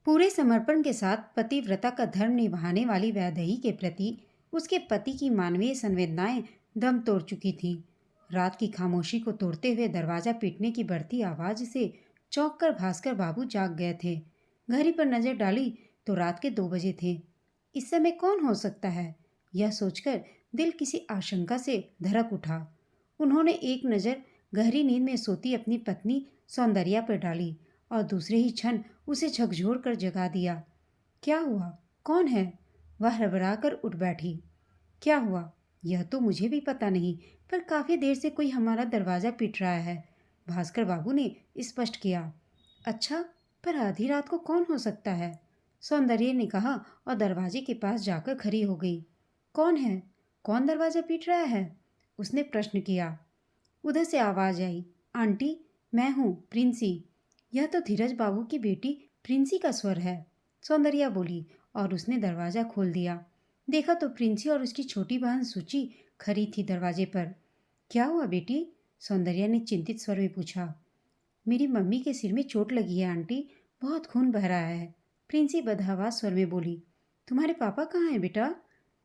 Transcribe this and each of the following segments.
पूरे समर्पण के साथ पतिव्रता का धर्म निभाने वाली वैदेही के प्रति उसके पति की मानवीय संवेदनाएं दम तोड़ चुकी थीं। रात की खामोशी को तोड़ते हुए दरवाजा पीटने की बढ़ती आवाज से चौंक कर भास्कर बाबू जाग गए थे। घड़ी पर नजर डाली तो रात के 2 बजे थे। इस समय कौन हो सकता है, यह सोचकर दिल किसी आशंका से धड़क उठा। उन्होंने एक नज़र गहरी नींद में सोती अपनी पत्नी सौंदर्या पर डाली और दूसरे ही क्षण उसे झकझोर कर जगा दिया। क्या हुआ? कौन है? वह हड़बड़ाकर उठ बैठी। क्या हुआ? यह तो मुझे भी पता नहीं, पर काफी देर से कोई हमारा दरवाजा पीट रहा है, भास्कर बाबू ने स्पष्ट किया। अच्छा, पर आधी रात को कौन हो सकता है? सौंदर्य ने कहा और दरवाजे के पास जाकर खड़ी हो गई। कौन है? कौन दरवाजा पीट रहा है? उसने प्रश्न किया। उधर से आवाज आई, आंटी, मैं हूँ, प्रिंसी। यह तो धीरज बाबू की बेटी प्रिंसी का स्वर है, सौंदर्या बोली और उसने दरवाजा खोल दिया। देखा तो प्रिंसी और उसकी छोटी बहन सुची खड़ी थी दरवाजे पर। क्या हुआ बेटी? सौंदर्या ने चिंतित स्वर में पूछा। मेरी मम्मी के सिर में चोट लगी है आंटी, बहुत खून बह रहा है, प्रिंसी बदहवास स्वर में बोली। तुम्हारे पापा कहाँ हैं बेटा?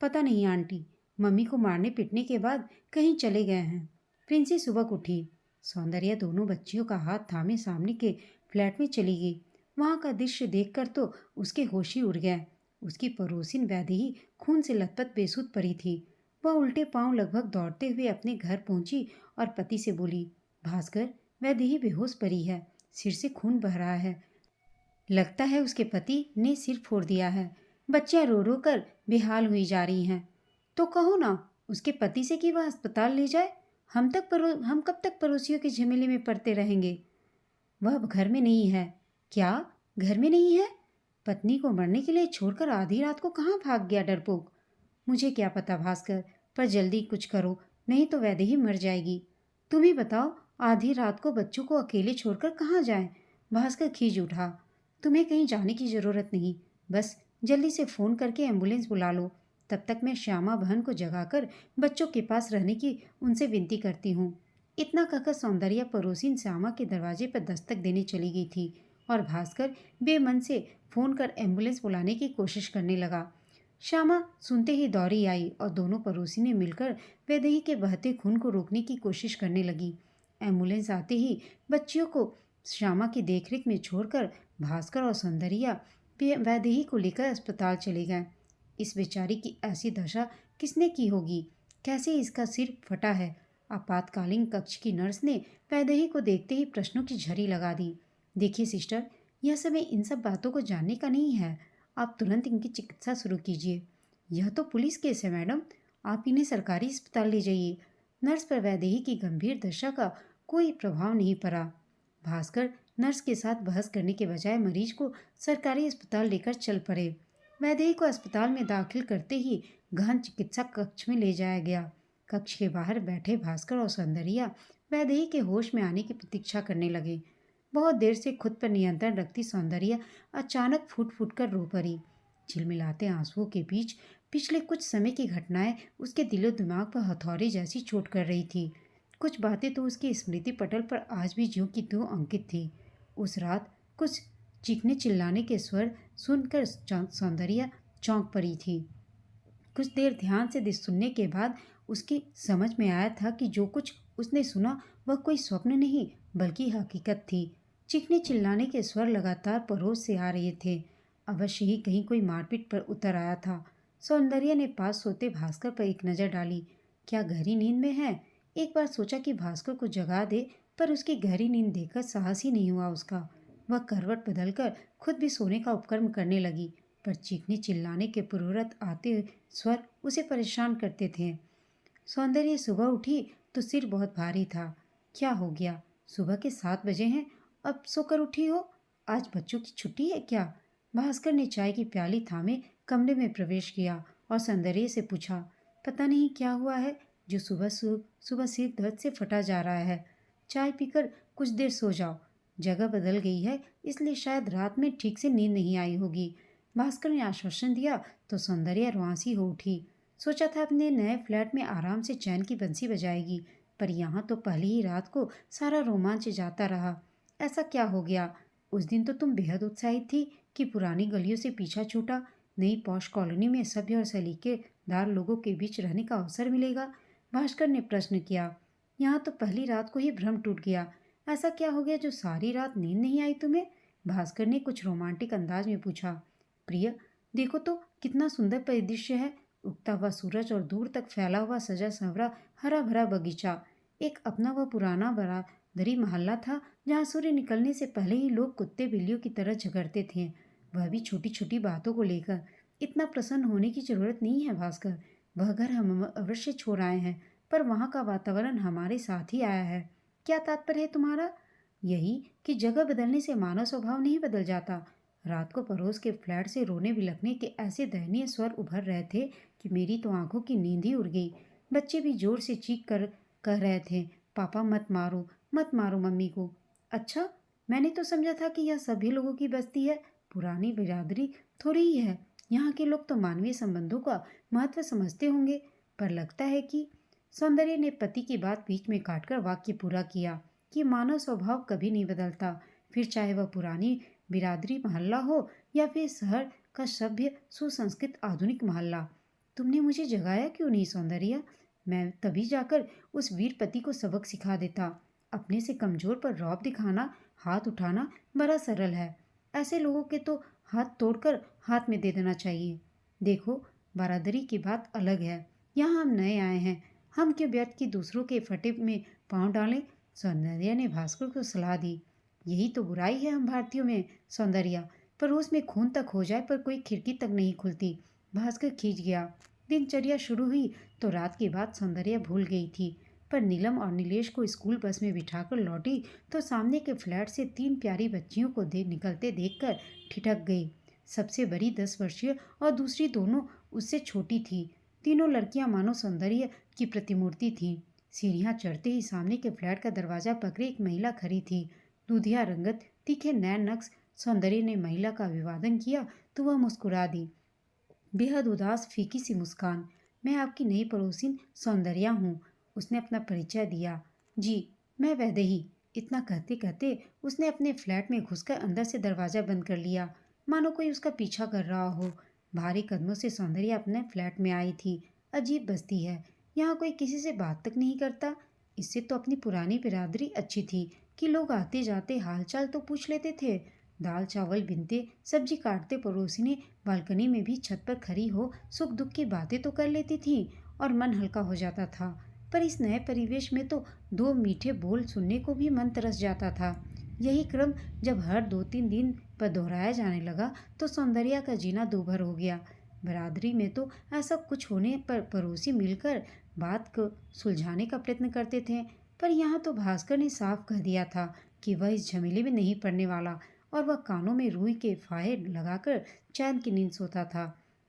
पता नहीं आंटी, मम्मी को मारने पीटने के बाद कहीं चले गए हैं, प्रिंसी सुबह उठी। सौंदर्या दोनों बच्चियों का हाथ थामे सामने के फ्लैट में चली गई। वहां का दृश्य देखकर तो उसके होश ही उड़ गए। उसकी पड़ोसिन वैदेही खून से लथपथ बेसुध पड़ी थी। वह उल्टे पांव लगभग दौड़ते हुए अपने घर पहुंची और पति से बोली, भास्कर, वैदेही बेहोश पड़ी है, सिर से खून बह रहा है, लगता है उसके पति ने सिर फोड़ दिया है। बच्चियां रो रो कर बेहाल हुई जा रही हैं। तो कहो ना उसके पति से कि वह अस्पताल ले जाए। हम कब तक पड़ोसियों के झमेले में पड़ते रहेंगे। वह अब घर में नहीं है। क्या? घर में नहीं है? पत्नी को मरने के लिए छोड़कर आधी रात को कहाँ भाग गया डरपोक। मुझे क्या पता भास्कर, पर जल्दी कुछ करो, नहीं तो वैदेही मर जाएगी। तुम ही बताओ, आधी रात को बच्चों को अकेले छोड़कर कहाँ जाएं? भास्कर खींच उठा। तुम्हें कहीं जाने की जरूरत नहीं, बस जल्दी से फोन करके एम्बुलेंस बुला लो। तब तक मैं श्यामा बहन को जगाकर बच्चों के पास रहने की उनसे विनती करती हूँ। इतना कहकर सौंदर्या पड़ोसिन श्यामा के दरवाजे पर दस्तक देने चली गई थी और भास्कर बेमन से फोन कर एम्बुलेंस बुलाने की कोशिश करने लगा। श्यामा सुनते ही दौड़ी आई और दोनों पड़ोसी ने मिलकर वैदेही के बहते खून को रोकने की कोशिश करने लगी। एम्बुलेंस आते ही बच्चियों को श्यामा की देखरेख में छोड़कर भास्कर और सौंदर्या वैदेही को लेकर अस्पताल चले गए। इस बेचारी की ऐसी दशा किसने की होगी? कैसे इसका सिर फटा है? आपातकालीन कक्ष की नर्स ने वैदेही को देखते ही प्रश्नों की झड़ी लगा दी। देखिए सिस्टर, यह समय इन सब बातों को जानने का नहीं है। आप तुरंत इनकी चिकित्सा शुरू कीजिए। यह तो पुलिस केस है मैडम, आप इन्हें सरकारी अस्पताल ले जाइए। नर्स पर वैदेही की गंभीर दशा का कोई प्रभाव नहीं पड़ा। भास्कर नर्स के साथ बहस करने के बजाय मरीज को सरकारी अस्पताल लेकर चल पड़े। वैदेही को अस्पताल में दाखिल करते ही गहन चिकित्सा कक्ष में ले जाया गया। कक्ष के बाहर बैठे भास्कर और सौंदर्या वैदेही के होश में आने की प्रतीक्षा करने लगे। बहुत देर से खुद पर नियंत्रण रखती सौंदर्या अचानक फूट फूट कर रो पड़ी। झिलमिलाते आंसुओं के बीच पिछले कुछ समय की घटनाएं उसके दिलो दिमाग पर हथौड़े जैसी चोट कर रही थी। कुछ बातें तो उसकी स्मृति पटल पर आज भी ज्यों की त्यों अंकित थी। उस रात कुछ चीखने चिल्लाने के स्वर सुनकर सौंदर्या चौंक पड़ी थी। कुछ देर ध्यान से सुनने के बाद उसकी समझ में आया था कि जो कुछ उसने सुना वह कोई स्वप्न नहीं बल्कि हकीकत थी। चीखने चिल्लाने के स्वर लगातार पड़ोस से आ रहे थे। अवश्य ही कहीं कोई मारपीट पर उतर आया था। सौंदर्या ने पास सोते भास्कर पर एक नजर डाली। क्या गहरी नींद में है? एक बार सोचा कि भास्कर को जगा दे, पर उसकी गहरी नींद देखकर साहस ही नहीं हुआ उसका। वह करवट बदलकर खुद भी सोने का उपक्रम करने लगी, पर चीखने चिल्लाने के पुरवरत आते स्वर उसे परेशान करते थे। सौंदर्य सुबह उठी तो सिर बहुत भारी था। क्या हो गया? सुबह के 7 बजे हैं, अब सोकर उठी हो? आज बच्चों की छुट्टी है क्या? भास्कर ने चाय की प्याली थामे कमरे में प्रवेश किया और सौंदर्य से पूछा, पता नहीं क्या हुआ है जो सुबह सिर दर्द से फटा जा रहा है। चाय पीकर कुछ देर सो जाओ, जगह बदल गई है इसलिए शायद रात में ठीक से नींद नहीं आई होगी। भास्कर ने आश्वासन दिया तो सौंदर्या रुआंसी हो उठी। सोचा था अपने नए फ्लैट में आराम से चैन की बंसी बजाएगी, पर यहाँ तो पहली ही रात को सारा रोमांच जाता रहा। ऐसा क्या हो गया? उस दिन तो तुम बेहद उत्साहित थी कि पुरानी गलियों से पीछा छूटा, नई पॉश कॉलोनी में सभ्य और सलीकेदार लोगों के बीच रहने का अवसर मिलेगा। भास्कर ने प्रश्न किया। यहाँ तो पहली रात को ही भ्रम टूट गया। ऐसा क्या हो गया जो सारी रात नींद नहीं आई तुम्हें? भास्कर ने कुछ रोमांटिक अंदाज में पूछा। प्रिय, देखो तो कितना सुंदर परिदृश्य है। उगता हुआ सूरज और दूर तक फैला हुआ सजा संवरा हरा भरा बगीचा। एक अपना वह पुराना बरादरी मोहल्ला था जहाँ सूर्य निकलने से पहले ही लोग कुत्ते बिल्लियों की तरह झगड़ते थे, वह भी छोटी छोटी बातों को लेकर। इतना प्रसन्न होने की जरूरत नहीं है भास्कर। वह घर हम अवश्य छोड़ आए हैं, पर वहाँ का वातावरण हमारे साथ ही आया है। क्या तात्पर्य है तुम्हारा? यही कि जगह बदलने से मानव स्वभाव नहीं बदल जाता। रात को पड़ोस के फ्लैट से रोने बिलखने के ऐसे दयनीय स्वर उभर रहे थे कि मेरी तो आंखों की नींद ही उड़ गई। बच्चे भी जोर से चीख कर कह रहे थे, पापा मत मारो मम्मी को। अच्छा, मैंने तो समझा था कि यह सभी लोगों की बस्ती है, पुरानी बिरादरी थोड़ी ही है। यहाँ के लोग तो मानवीय संबंधों का महत्व समझते होंगे, पर लगता है कि सौंदर्य ने पति की बात बीच में काटकर वाक्य पूरा किया कि मानव स्वभाव कभी नहीं बदलता, फिर चाहे वह पुरानी बिरादरी मोहल्ला हो या फिर शहर का सभ्य सुसंस्कृत आधुनिक मोहल्ला। तुमने मुझे जगाया क्यों नहीं सौंदर्य? मैं तभी जाकर उस वीर पति को सबक सिखा देता। अपने से कमजोर पर रौब दिखाना, हाथ उठाना बड़ा सरल है। ऐसे लोगों के तो हाथ तोड़कर हाथ में दे देना चाहिए। देखो, बरादरी की बात अलग है। यहाँ हम नए आए हैं, हम क्यों व्यर्थ की दूसरों के फटे में पांव डालें? सौंदर्या ने भास्कर को सलाह दी। यही तो बुराई है हम भारतीयों में सौंदर्या। पड़ोस में खून तक हो जाए पर कोई खिड़की तक नहीं खुलती। भास्कर खींच गया। दिनचर्या शुरू हुई तो रात की बात सौंदर्या भूल गई थी, पर नीलम और नीलेश को स्कूल बस में बिठाकर लौटी तो सामने के फ्लैट से 3 प्यारी बच्चियों को निकलते देखकर ठिठक गई। सबसे बड़ी 10 वर्षीय और दूसरी दोनों उससे छोटी थी। तीनों लड़कियां मानो सौंदर्य की प्रतिमूर्ति थीं। सीढ़ियां चढ़ते ही सामने के फ्लैट का दरवाजा पकड़े एक महिला खड़ी थी। दूधिया रंगत, तीखे नैन नक्श। सौंदर्य ने महिला का अभिवादन किया तो वह मुस्कुरा दी, बेहद उदास फीकी सी मुस्कान। मैं आपकी नई पड़ोसिन सौंदर्या हूँ, उसने अपना परिचय दिया। जी, मैं वैदेही। इतना कहते कहते उसने अपने फ्लैट में घुसकर अंदर से दरवाजा बंद कर लिया, मानो कोई उसका पीछा कर रहा हो। भारी कदमों से सौंदर्या अपने फ्लैट में आई थी। अजीब बस्ती है, यहाँ कोई किसी से बात तक नहीं करता। इससे तो अपनी पुरानी बिरादरी अच्छी थी कि लोग आते जाते हालचाल तो पूछ लेते थे। दाल चावल बिनते, सब्जी काटते पड़ोसिनें बालकनी में भी छत पर खड़ी हो सुख दुख की बातें तो कर लेती थी और मन हल्का हो जाता था। पर इस नए परिवेश में तो 2 मीठे बोल सुनने को भी मन तरस जाता था। यही क्रम जब हर 2-3 दिन पर दोहराया जाने लगा तो सौंदर्या का जीना दूभर हो गया। बरादरी में तो ऐसा कुछ होने पर पड़ोसी मिलकर बात को सुलझाने का प्रयत्न करते थे, पर यहाँ तो भास्कर ने साफ कह दिया था कि वह इस झमेले में नहीं पड़ने वाला और वह कानों में रुई के फाहे लगाकर चैन की नींद सोता था।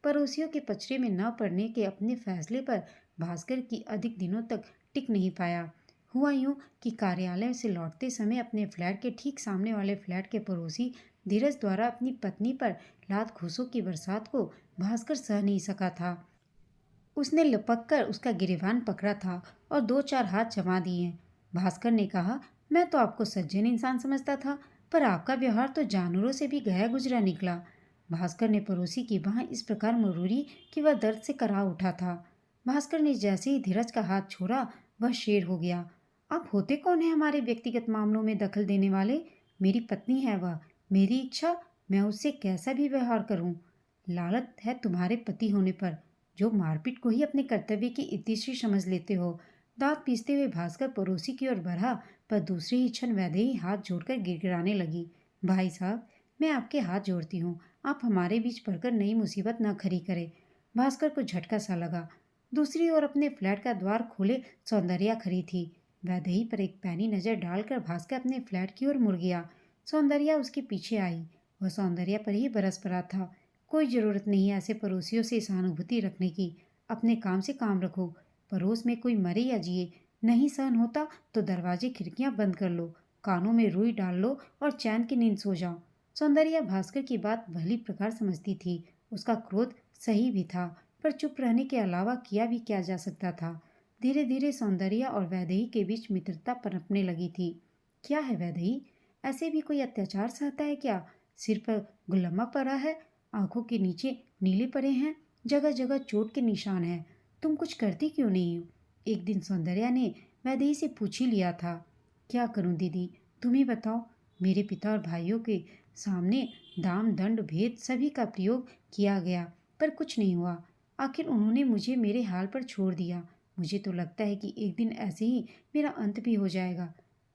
पड़ोसियों के पचड़े में न पड़ने के अपने फैसले पर भास्कर की अधिक दिनों तक टिक नहीं पाया। हुआ यूं कि कार्यालय से लौटते समय अपने फ्लैट के ठीक सामने वाले फ्लैट के पड़ोसी धीरज द्वारा अपनी पत्नी पर लात घूंसों की बरसात को भास्कर सह नहीं सका था। उसने लपक कर उसका गिरेबान पकड़ा था और 2-4 हाथ जमा दिए। भास्कर ने कहा, मैं तो आपको सज्जन इंसान समझता था, पर आपका व्यवहार तो जानवरों से भी गया गुजरा निकला। भास्कर ने पड़ोसी की बांह इस प्रकार मरोड़ी कि वह दर्द से करा उठा था। भास्कर ने जैसे ही धीरज का हाथ छोड़ा, वह शेर हो गया। आप होते कौन है हमारे व्यक्तिगत मामलों में दखल देने वाले? मेरी पत्नी है वह, मेरी इच्छा, मैं उससे कैसा भी व्यवहार करूं। लालत है तुम्हारे पति होने पर, जो मारपीट को ही अपने कर्तव्य की इतिश्री समझ लेते हो। दांत पीसते हुए भास्कर पड़ोसी की ओर बढ़ा, पर दूसरी ही क्षण वैदेही हाथ जोड़कर गिड़गिड़ाने लगी। भाई साहब, मैं आपके हाथ जोड़ती हूँ, आप हमारे बीच पड़कर नई मुसीबत न खड़ी करें। भास्कर को झटका सा लगा। दूसरी ओर अपने फ्लैट का द्वार खोले सौंदर्या खड़ी थी। वैदेही पर एक पैनी नजर डालकर भास्कर अपने फ्लैट की ओर मुड़ गया। सौंदर्या उसके पीछे आई। वह सौंदर्या पर ही बरस पड़ा था। कोई जरूरत नहीं ऐसे पड़ोसियों से सहानुभूति रखने की। अपने काम से काम रखो। पड़ोस में कोई मरे या जिए, नहीं सहन होता तो दरवाजे खिड़कियां बंद कर लो, कानों में रुई डाल लो और चैन की नींद सो जाओ। सौंदर्या भास्कर की बात भली प्रकार समझती थी। उसका क्रोध सही भी था, पर चुप रहने के अलावा किया भी क्या जा सकता था। धीरे धीरे सौंदर्या और वैदेही के बीच मित्रता पनपने लगी थी। क्या है वैदेही? ऐसे भी कोई अत्याचार सहता है क्या? सिर पर गुल्लमा पड़ा है, आंखों के नीचे नीले पड़े हैं, जगह जगह चोट के निशान हैं। तुम कुछ करती क्यों नहीं हो? एक दिन सौंदर्या ने वैदेही से पूछ ही लिया था। क्या करूं दीदी, तुम ही बताओ। मेरे पिता और भाइयों के सामने दाम दंड भेद सभी का प्रयोग किया गया, पर कुछ नहीं हुआ। आखिर उन्होंने मुझे मेरे हाल पर छोड़ दिया। मुझे तो लगता है कि एक दिन ऐसे ही मेरा अंत भी हो जाएगा।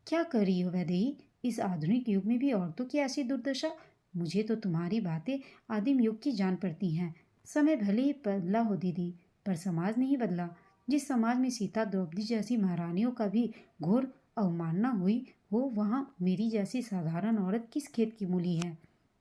क्या कर रही हो वैदेही? इस आधुनिक युग में भी औरतों की ऐसी दुर्दशा? मुझे तो तुम्हारी बातें आदिम युग की जान पड़ती हैं। समय भले ही बदला हो दीदी, पर समाज नहीं बदला। जिस समाज में सीता द्रौपदी जैसी महारानियों का भी घोर अवमानना हुई हो, वहाँ मेरी जैसी साधारण औरत किस खेत की मूली है?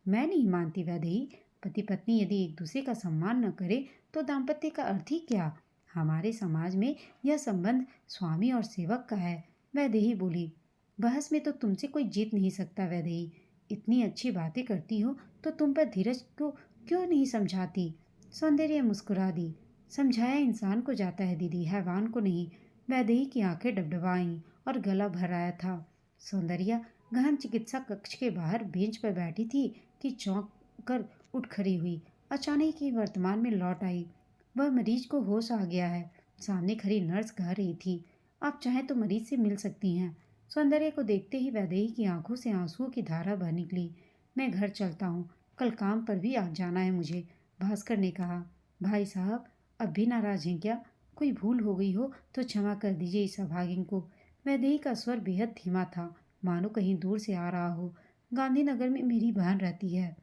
मैं नहीं मानती वैदेही। पति पत्नी यदि एक दूसरे का सम्मान न करे तो दाम्पत्य का अर्थ ही क्या? हमारे समाज में यह संबंध स्वामी और सेवक का है। वैदेही बोली। बहस में तो तुमसे कोई जीत नहीं सकता वैदेही। इतनी अच्छी बातें करती हो तो तुम पर धीरज को क्यों नहीं समझाती? सौंदर्य मुस्कुरा दी। समझाया इंसान को जाता है दीदी, हैवान को नहीं। वैदेही की आंखें डबडबाईं और गला भर आया था। सौंदर्या गहन चिकित्सा कक्ष के बाहर बेंच पर बैठी थी कि चौंक कर उठ खड़ी हुई। अचानक ही वर्तमान में लौट आई। वह मरीज को होश आ गया है। सामने खड़ी नर्स कह रही थी, आप चाहें तो मरीज से मिल सकती हैं। सौंदर्य को देखते ही वैदेही की आंखों से आंसुओं की धारा बह निकली। मैं घर चलता हूँ, कल काम पर भी आ जाना है मुझे, भास्कर ने कहा। भाई साहब, अब भी नाराज हैं क्या? कोई भूल हो गई हो तो क्षमा कर दीजिए इस अभागिन को। वैदेही का स्वर बेहद धीमा था, मानो कहीं दूर से आ रहा हो। गांधीनगर में मेरी बहन रहती है,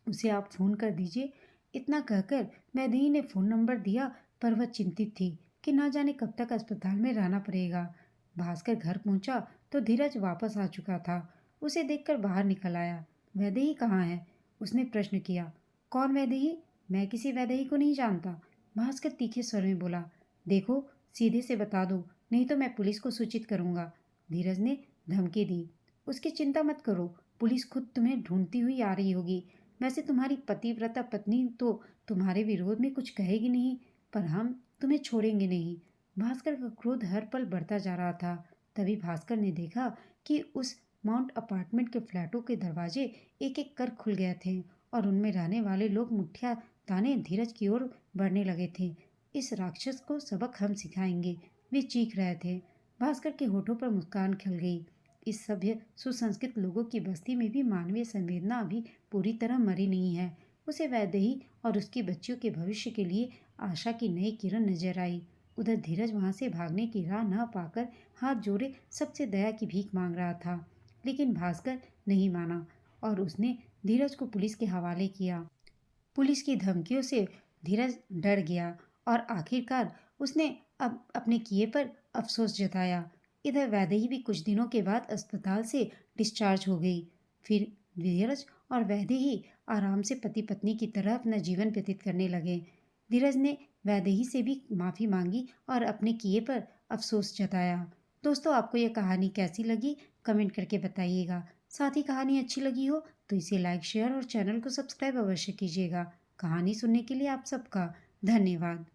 उसे आप फ़ोन कर दीजिए। इतना कहकर वैदेही ने फ़ोन नंबर दिया, पर वह चिंतित थी कि ना जाने कब तक अस्पताल में रहना पड़ेगा। भास्कर घर पहुंचा तो धीरज वापस आ चुका था। उसे देखकर बाहर निकल आया। वैदेही कहाँ है? उसने प्रश्न किया। कौन वैदेही? मैं किसी वैदेही को नहीं जानता। भास्कर तीखे स्वर में बोला। देखो, सीधे से बता दो, नहीं तो मैं पुलिस को सूचित करूंगा। धीरज ने धमकी दी। उसकी चिंता मत करो, पुलिस खुद तुम्हें ढूंढती हुई आ रही होगी। वैसे तुम्हारी पतिव्रता पत्नी तो तुम्हारे विरोध में कुछ कहेगी नहीं, पर हम तुम्हें छोड़ेंगे नहीं। भास्कर का क्रोध हर पल बढ़ता जा रहा था। तभी भास्कर ने देखा कि उस माउंट अपार्टमेंट के फ्लैटों के दरवाजे एक एक कर खुल गए थे और उनमें रहने वाले लोग मुठ्ठियां ताने धीरज की ओर बढ़ने लगे थे। इस राक्षस को सबक हम सिखाएंगे, वे चीख रहे थे। भास्कर के होठों पर मुस्कान खिल गई। इस सभ्य सुसंस्कृत लोगों की बस्ती में भी मानवीय संवेदना अभी पूरी तरह मरी नहीं है। उसे वैदेही और उसकी बच्चियों के भविष्य के लिए आशा की नई किरण नजर आई। उधर धीरज वहां से भागने की राह न पाकर हाथ जोड़े सबसे दया की भीख मांग रहा था, लेकिन भास्कर नहीं माना और उसने धीरज को पुलिस के हवाले किया। पुलिस की धमकियों से धीरज डर गया और आखिरकार उसने अब अपने किए पर अफसोस जताया। इधर वैदेही भी कुछ दिनों के बाद अस्पताल से डिस्चार्ज हो गई। फिर धीरज और वैदेही आराम से पति पत्नी की तरह अपना जीवन व्यतीत करने लगे। धीरज ने वैदेही से भी माफ़ी मांगी और अपने किए पर अफसोस जताया। दोस्तों, आपको यह कहानी कैसी लगी कमेंट करके बताइएगा। साथ ही कहानी अच्छी लगी हो तो इसे लाइक शेयर और चैनल को सब्सक्राइब अवश्य कीजिएगा। कहानी सुनने के लिए आप सबका धन्यवाद।